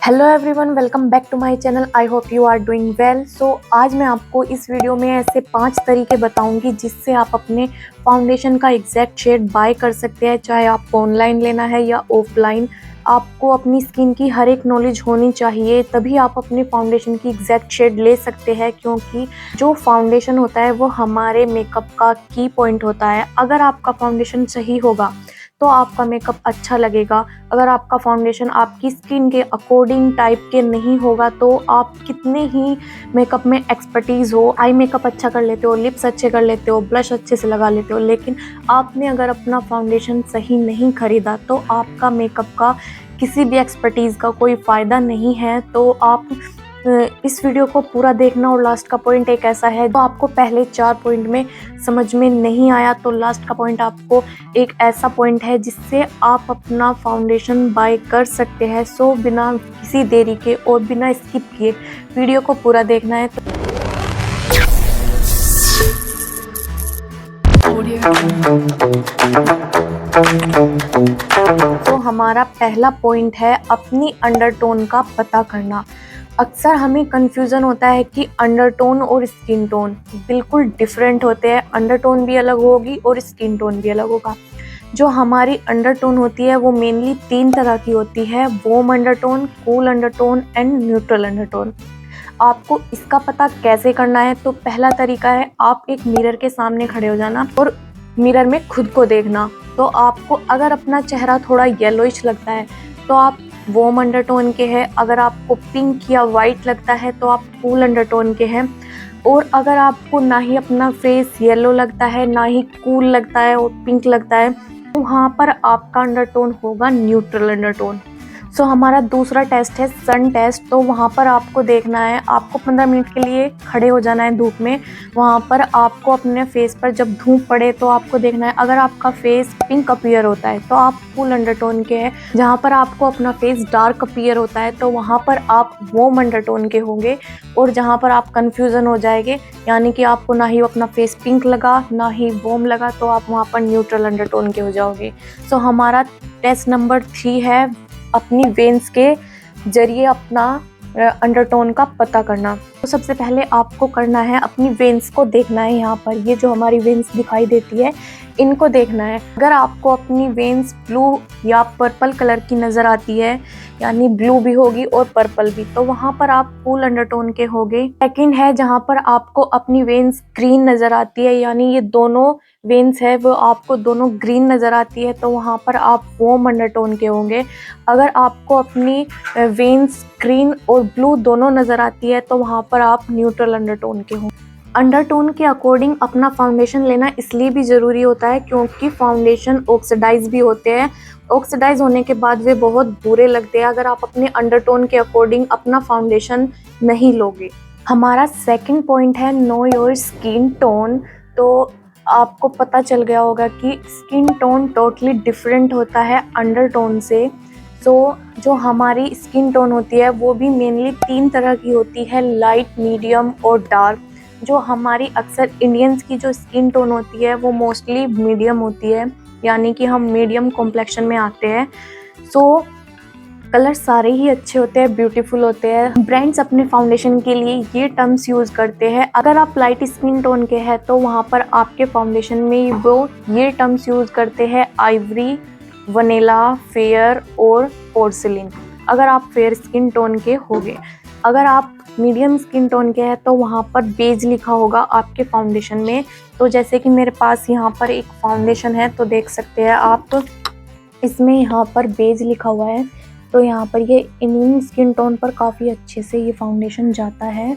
Hello everyone, welcome back to my channel. I hope you are doing well. So आज मैं आपको इस video में ऐसे 5 तरीके बताऊंगी जिससे आप अपने फाउंडेशन का एग्जैक्ट शेड बाय कर सकते हैं, चाहे आपको ऑनलाइन लेना है या ऑफलाइन। आपको अपनी स्किन की हर एक नॉलेज होनी चाहिए, तभी आप अपने फाउंडेशन की एग्जैक्ट शेड ले सकते हैं, क्योंकि जो फाउंडेशन होता है वो हमारे मेकअप का की पॉइंट होता है। अगर आपका फाउंडेशन सही होगा तो आपका मेकअप अच्छा लगेगा। अगर आपका फाउंडेशन आपकी स्किन के अकॉर्डिंग टाइप के नहीं होगा तो आप कितने ही मेकअप में एक्सपर्टीज़ हो, आई मेकअप अच्छा कर लेते हो, लिप्स अच्छे कर लेते हो, ब्लश अच्छे से लगा लेते हो, लेकिन आपने अगर अपना फाउंडेशन सही नहीं खरीदा तो आपका मेकअप का किसी भी एक्सपर्टीज़ का कोई फ़ायदा नहीं है। तो आप इस वीडियो को पूरा देखना। और लास्ट का पॉइंट एक ऐसा है तो आपको पहले 4 पॉइंट में समझ में नहीं आया तो लास्ट का पॉइंट आपको एक ऐसा पॉइंट है जिससे आप अपना फाउंडेशन बाय कर सकते हैं। सो बिना किसी देरी के और बिना स्किप किए वीडियो को पूरा देखना है। तो हमारा पहला पॉइंट है अपनी अंडरटोन का पता करना। अक्सर हमें कंफ्यूजन होता है कि अंडरटोन और स्किन टोन बिल्कुल डिफरेंट होते हैं। अंडरटोन भी अलग होगी और स्किन टोन भी अलग होगा। जो हमारी अंडरटोन होती है वो मेनली 3 तरह की होती है: warm undertone, cool undertone and neutral undertone. आपको इसका पता कैसे करना है? तो पहला तरीका है आप एक मिरर के सामने खड़े हो जाना और मिरर में खुद को देखना। तो आपको अगर अपना चेहरा थोड़ा येलोइश लगता है तो आप वार्म अंडरटोन के हैं, अगर आपको पिंक या वाइट लगता है तो आप कूल अंडरटोन के हैं, और अगर आपको ना ही अपना फेस येलो लगता है ना ही कूल लगता है और पिंक लगता है तो वहाँ पर आपका अंडरटोन होगा न्यूट्रल अंडरटोन। सो हमारा दूसरा टेस्ट है सन टेस्ट। तो वहाँ पर आपको देखना है, आपको 15 मिनट के लिए खड़े हो जाना है धूप में। वहाँ पर आपको अपने फेस पर जब धूप पड़े तो आपको देखना है, अगर आपका फेस पिंक अपीयर होता है तो आप कूल अंडरटोन के हैं। जहाँ पर आपको अपना फेस डार्क अपीयर होता है तो वहाँ पर आप वार्म अंडरटोन के होंगे। और जहाँ पर आप कन्फ्यूज़न हो जाएंगे, यानी कि आपको ना ही अपना फेस पिंक लगा ना ही वार्म लगा, तो आप वहाँ पर न्यूट्रल अंडरटोन के हो जाओगे। सो हमारा टेस्ट नंबर 3 है अपनी वेन्स के जरिए अपना अंडरटोन का पता करना। तो सबसे पहले आपको करना है अपनी वेन्स को देखना है। यहाँ पर ये जो हमारी वेन्स दिखाई देती है इनको देखना है। अगर आपको अपनी वेन्स ब्लू या पर्पल कलर की नज़र आती है, यानी ब्लू भी होगी और पर्पल भी, तो वहाँ पर आप कूल अंडरटोन के होगे। सेकंड है जहाँ पर आपको अपनी वेन्स ग्रीन नज़र आती है, यानी ये दोनों वेन्स है वो आपको दोनों ग्रीन नज़र आती है, तो वहाँ पर आप वार्म अंडरटोन के होंगे। अगर आपको अपनी वेन्स ग्रीन और ब्लू दोनों नज़र आती है तो वहाँ पर आप न्यूट्रल अंडरटोन के होंगे। अंडरटोन के अकॉर्डिंग अपना फाउंडेशन लेना इसलिए भी ज़रूरी होता है क्योंकि फाउंडेशन ऑक्सीडाइज भी होते हैं। ऑक्सीडाइज होने के बाद वे बहुत बुरे लगते हैं अगर आप अपने अंडरटोन के अकॉर्डिंग अपना फाउंडेशन नहीं लोगे। हमारा सेकंड पॉइंट है नो योर स्किन टोन। तो आपको पता चल गया होगा कि स्किन टोन टोटली डिफरेंट होता है अंडरटोन से। जो हमारी स्किन टोन होती है वो भी मेनली 3 तरह की होती है: लाइट, मीडियम और डार्क। जो हमारी अक्सर इंडियंस की जो स्किन टोन होती है वो मोस्टली मीडियम होती है, यानी कि हम मीडियम कॉम्प्लेक्शन में आते हैं। कलर सारे ही अच्छे होते हैं, ब्यूटीफुल होते हैं। ब्रांड्स अपने फाउंडेशन के लिए ये टर्म्स यूज़ करते हैं। अगर आप लाइट स्किन टोन के हैं तो वहाँ पर आपके फाउंडेशन में वो ये टर्म्स यूज़ करते हैं: आइवरी, वनीला, फेयर और पोर्सिलिन। अगर आप फेयर स्किन टोन के होगे। अगर आप मीडियम स्किन टोन के हैं तो वहाँ पर बेज लिखा होगा आपके फाउंडेशन में। तो जैसे कि मेरे पास यहाँ पर एक फाउंडेशन है तो देख सकते हैं आप, इसमें यहाँ पर बेज लिखा हुआ है। तो यहाँ पर ये इन स्किन टोन पर काफ़ी अच्छे से ये फाउंडेशन जाता है।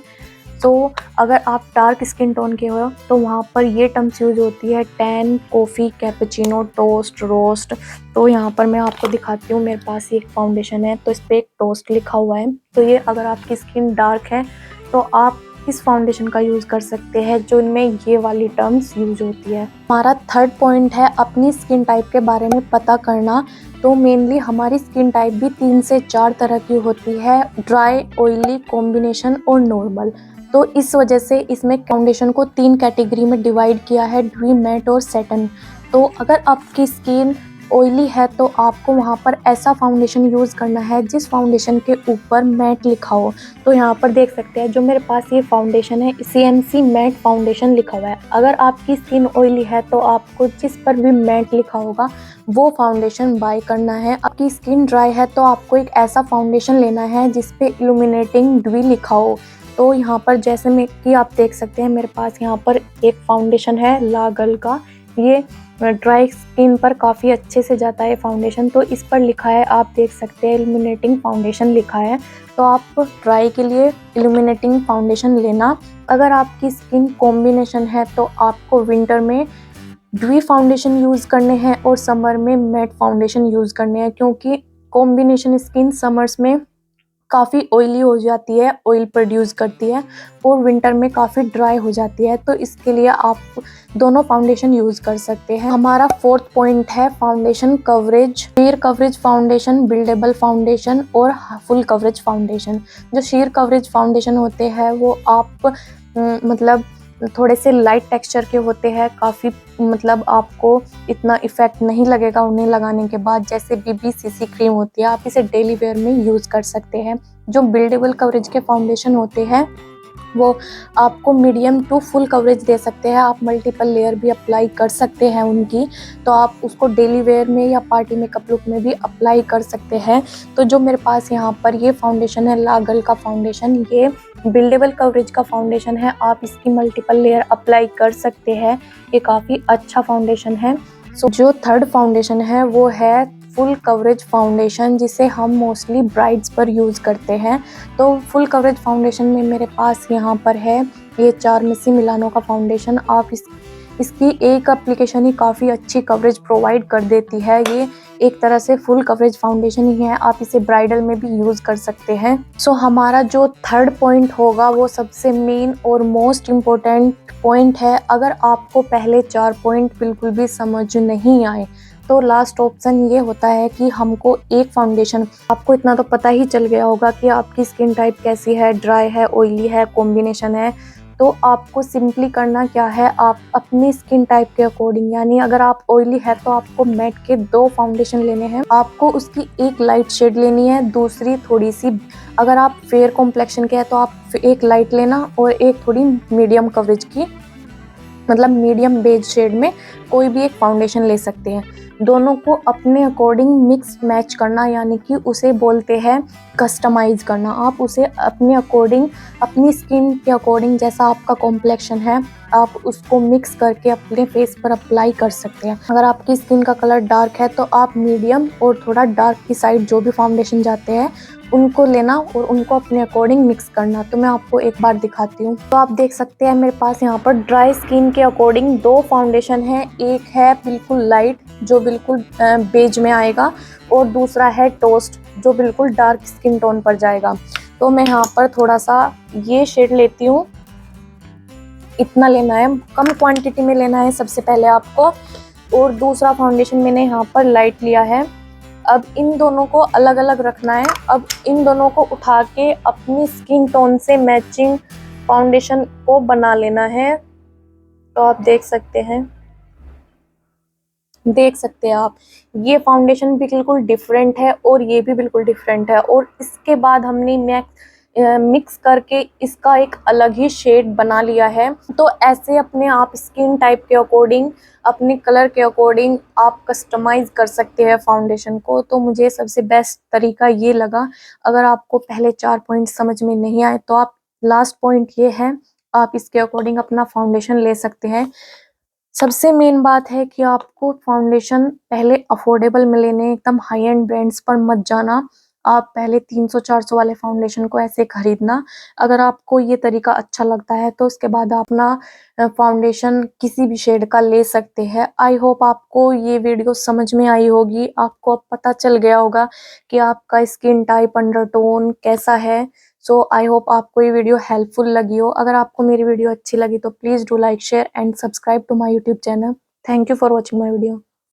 तो अगर आप डार्क स्किन टोन के हो तो वहाँ पर ये टर्म्स यूज होती है: tan, coffee, cappuccino, toast, roast. तो यहाँ पर मैं आपको दिखाती हूँ, मेरे पास एक फाउंडेशन है तो इस पर एक टोस्ट लिखा हुआ है। तो ये अगर आपकी स्किन डार्क है तो आप इस फाउंडेशन का यूज़ कर सकते हैं जो इनमें ये वाली टर्म्स यूज होती है। हमारा थर्ड पॉइंट है अपनी स्किन टाइप के बारे में पता करना। तो मेनली हमारी स्किन टाइप भी 3 से 4 तरह की होती है: ड्राई, ऑयली, कॉम्बिनेशन और नॉर्मल। तो इस वजह से इसमें फाउंडेशन को 3 कैटेगरी में डिवाइड किया है: ड्यू, मैट और सैटिन। तो अगर आपकी स्किन ऑयली है तो आपको वहाँ पर ऐसा फाउंडेशन यूज़ करना है जिस फाउंडेशन के ऊपर मैट लिखा हो। तो यहाँ पर देख सकते हैं जो मेरे पास ये फाउंडेशन है, CMC मैट फाउंडेशन लिखा हुआ है। अगर आपकी स्किन ऑयली है तो आपको जिस पर भी मैट लिखा होगा वो फाउंडेशन बाय करना है। आपकी स्किन ड्राई है तो आपको एक ऐसा फाउंडेशन लेना है जिस पे इल्यूमिनेटिंग ड्यू लिखा हो। तो यहाँ पर जैसे में कि आप देख सकते हैं मेरे पास यहाँ पर एक फाउंडेशन है लागल का। ये ड्राई स्किन पर काफ़ी अच्छे से जाता है फाउंडेशन। तो इस पर लिखा है, आप देख सकते हैं इल्यूमिनेटिंग फाउंडेशन लिखा है। तो आप ड्राई के लिए इल्यूमिनेटिंग फाउंडेशन लेना। अगर आपकी स्किन कॉम्बिनेशन है तो आपको विंटर में ड्यू फाउंडेशन यूज़ करने हैं और समर में मैट फाउंडेशन यूज़ करने हैं, क्योंकि कॉम्बिनेशन स्किन समर्स में काफ़ी ऑयली हो जाती है, ऑयल प्रोड्यूस करती है, और विंटर में काफ़ी ड्राई हो जाती है। तो इसके लिए आप दोनों फाउंडेशन यूज़ कर सकते हैं। हमारा 4th पॉइंट है foundation coverage. Share coverage foundation, buildable foundation और फुल कवरेज फाउंडेशन। जो शेयर कवरेज फाउंडेशन होते हैं वो आप मतलब थोड़े से लाइट टेक्सचर के होते हैं, काफ़ी मतलब आपको इतना इफ़ेक्ट नहीं लगेगा उन्हें लगाने के बाद। जैसे BBCC क्रीम होती है, आप इसे डेली वेयर में यूज़ कर सकते हैं। जो बिल्डेबल कवरेज के फाउंडेशन होते हैं वो आपको मीडियम टू फुल कवरेज दे सकते हैं। आप मल्टीपल लेयर भी अप्लाई कर सकते हैं उनकी, तो आप उसको डेली वेयर में या पार्टी मेकअप लुक में भी अप्लाई कर सकते हैं। तो जो मेरे पास यहाँ पर ये फाउंडेशन है लागल का फाउंडेशन, ये बिल्डेबल कवरेज का फाउंडेशन है। आप इसकी मल्टीपल लेयर अप्लाई कर सकते हैं, ये काफ़ी अच्छा फाउंडेशन है। सो जो 3rd फाउंडेशन है वो है फुल कवरेज फाउंडेशन, जिसे हम मोस्टली ब्राइड्स पर यूज़ करते हैं। तो फुल कवरेज फाउंडेशन में मेरे पास यहाँ पर है ये चारमेसी मिलानो का फाउंडेशन। आप इसकी एक एप्लीकेशन ही काफ़ी अच्छी कवरेज प्रोवाइड कर देती है। ये एक तरह से फुल कवरेज फाउंडेशन ही है, आप इसे ब्राइडल में भी यूज़ कर सकते हैं। सो हमारा जो 3rd पॉइंट होगा वो सबसे मेन और मोस्ट इम्पोर्टेंट पॉइंट है। अगर आपको पहले 4 पॉइंट बिल्कुल भी समझ नहीं आए तो लास्ट ऑप्शन ये होता है कि हमको एक फाउंडेशन, आपको इतना तो पता ही चल गया होगा कि आपकी स्किन टाइप कैसी है, ड्राई है, ऑयली है, कॉम्बिनेशन है। तो आपको सिंपली करना क्या है, आप अपनी स्किन टाइप के अकॉर्डिंग, यानी अगर आप ऑयली है तो आपको मैट के 2 फाउंडेशन लेने हैं। आपको उसकी एक लाइट शेड लेनी है, दूसरी थोड़ी सी, अगर आप फेयर कॉम्प्लेक्शन के हैं तो आप एक लाइट लेना और एक थोड़ी मीडियम कवरेज की, मतलब मीडियम बेज शेड में कोई भी एक फाउंडेशन ले सकते हैं। दोनों को अपने अकॉर्डिंग मिक्स मैच करना, यानी कि उसे बोलते हैं कस्टमाइज करना। आप उसे अपने अकॉर्डिंग, अपनी स्किन के अकॉर्डिंग, जैसा आपका कॉम्प्लेक्शन है आप उसको मिक्स करके अपने फेस पर अप्लाई कर सकते हैं। अगर आपकी स्किन का कलर डार्क है तो आप मीडियम और थोड़ा डार्क की साइड जो भी फाउंडेशन जाते हैं उनको लेना और उनको अपने अकॉर्डिंग मिक्स करना। तो मैं आपको एक बार दिखाती हूँ। तो आप देख सकते हैं मेरे पास यहाँ पर ड्राई स्किन के अकॉर्डिंग 2 फाउंडेशन है। एक है बिल्कुल लाइट जो बिल्कुल बेज में आएगा, और दूसरा है टोस्ट जो बिल्कुल डार्क स्किन टोन पर जाएगा। तो मैं यहाँ पर थोड़ा सा ये शेड लेती हूँ, इतना लेना है, कम क्वांटिटी में लेना है सबसे पहले आपको। और दूसरा फाउंडेशन मैंने यहाँ पर लाइट लिया है। अब इन दोनों को अलग अलग रखना है। अब इन दोनों को उठा के अपनी स्किन टोन से मैचिंग फाउंडेशन को बना लेना है। तो आप देख सकते हैं आप, ये फाउंडेशन भी बिल्कुल डिफरेंट है और ये भी बिल्कुल डिफरेंट है। और इसके बाद हमने मिक्स करके इसका एक अलग ही शेड बना लिया है। तो ऐसे अपने आप स्किन टाइप के अकॉर्डिंग, अपने कलर के अकॉर्डिंग आप कस्टमाइज कर सकते हैं फाउंडेशन को। तो मुझे सबसे बेस्ट तरीका ये लगा। अगर आपको पहले 4 पॉइंट समझ में नहीं आए तो आप, लास्ट पॉइंट ये है, आप इसके अकॉर्डिंग अपना फाउंडेशन ले सकते हैं। सबसे मेन बात है कि आपको फाउंडेशन पहले अफोर्डेबल में लेने, एकदम हाई एंड ब्रांड्स पर मत जाना। आप पहले 300-400 वाले फाउंडेशन को ऐसे खरीदना। अगर आपको ये तरीका अच्छा लगता है तो उसके बाद आप अपना फाउंडेशन किसी भी शेड का ले सकते हैं। आई होप आपको ये वीडियो समझ में आई होगी, आपको अब पता चल गया होगा कि आपका स्किन टाइप, अंडरटोन कैसा है। सो आई होप आपको ये वीडियो हेल्पफुल लगी हो। अगर आपको मेरी वीडियो अच्छी लगी तो please do like, share and subscribe to my YouTube channel. Thank you for watching my video.